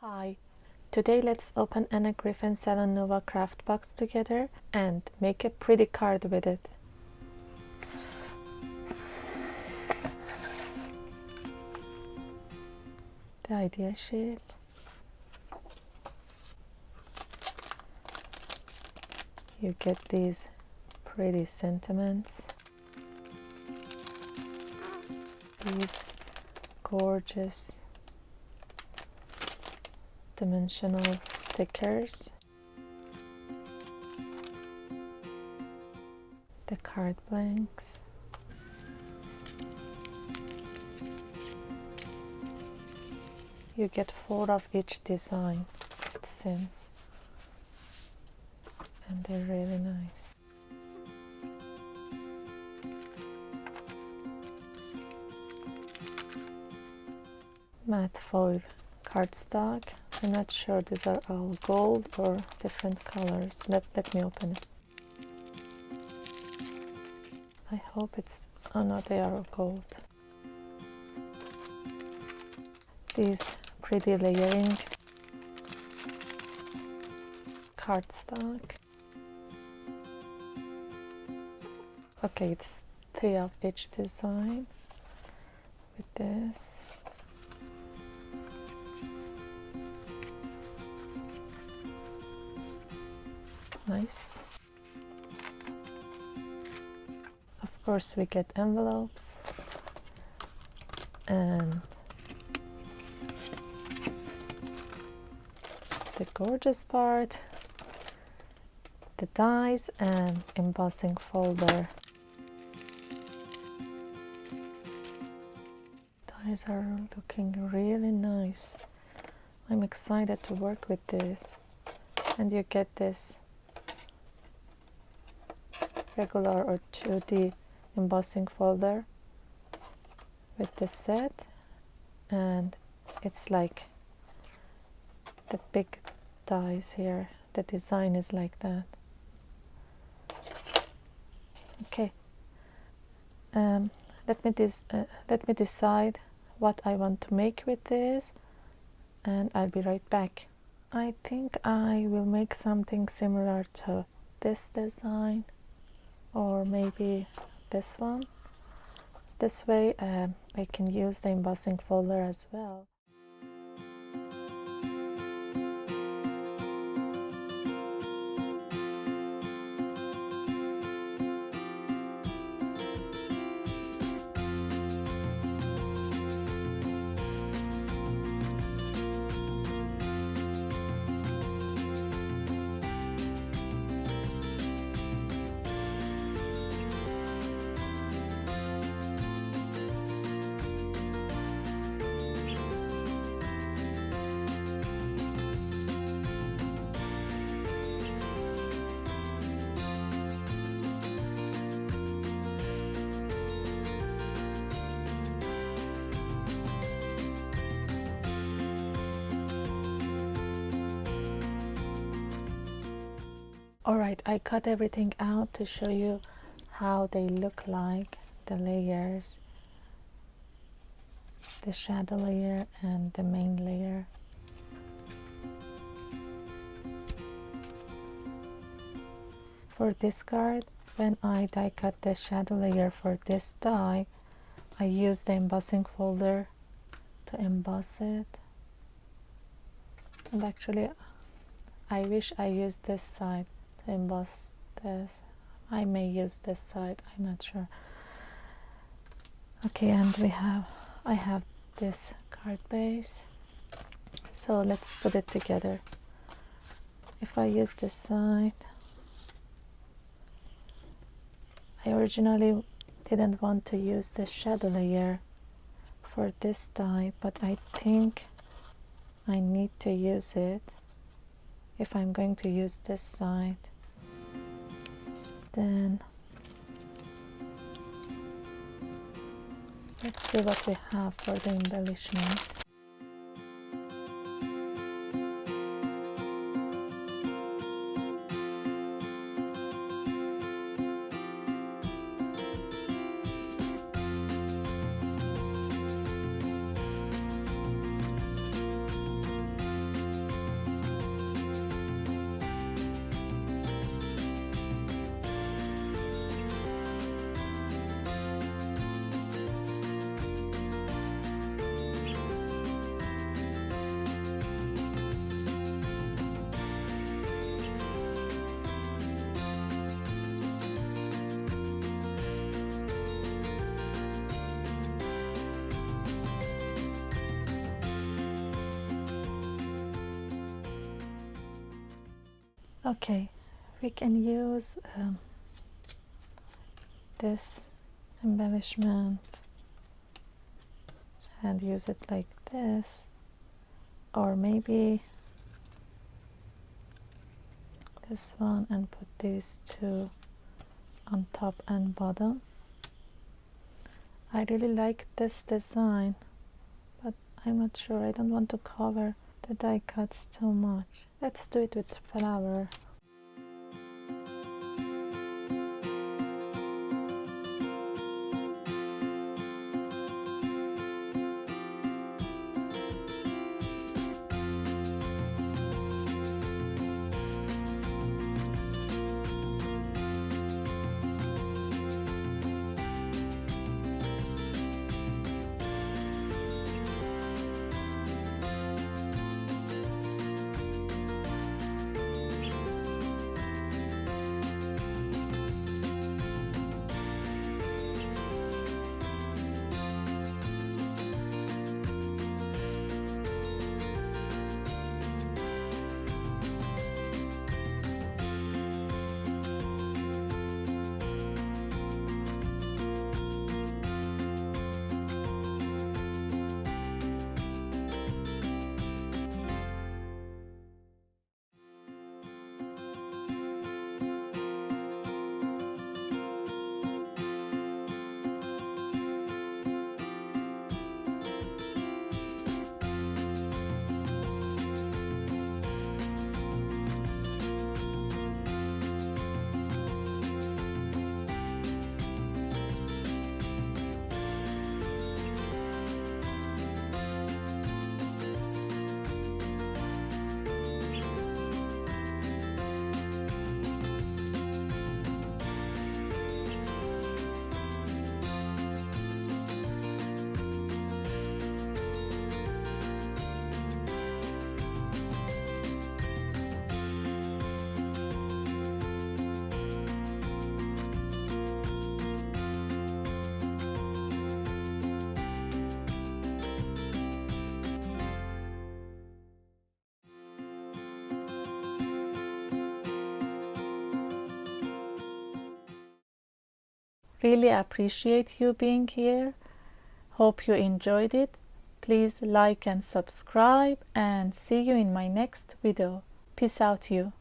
Hi, today let's open a Griffin Salon Nouveau craft box together and make a pretty card with it. The idea sheet, you get these pretty sentiments, these gorgeous dimensional stickers, the card blanks, you get 4 of each design, it seems, and they're really nice. Matte foil cardstock. I'm not sure these are all gold or different colors. Let me open it. I hope it's, oh no, they are gold. These pretty layering cardstock. Okay, it's 3 of each design with this. Nice. Of course we get envelopes and the gorgeous part, the dies and embossing folder. Dies are looking really nice. I'm excited to work with this. And you get this regular or 2D embossing folder with the set, and it's like the big dies here. The design is like that. Okay, let me decide what I want to make with this, and I'll be right back. I think I will make something similar to this design, or maybe this one. This way I can use the embossing folder as well. Alright, I cut everything out to show you how they look like, the layers, the shadow layer and the main layer. For this card, when I die cut the shadow layer for this die, I use the embossing folder to emboss it. And actually, I wish I used this side to emboss this. I may use this side, I'm not sure. Okay, and I have this card base, so let's put it together. If I use this side, I originally didn't want to use the shadow layer for this die, but I think I need to use it if I'm going to use this side. Then let's see what we have for the embellishment. Okay, we can use this embellishment and use it like this, or maybe this one and put these two on top and bottom. I really like this design, but I'm not sure. I don't want to cover the die cuts too much. Let's do it with flower. Really appreciate you being here. Hope you enjoyed it. Please like and subscribe, and see you in my next video. Peace out, you.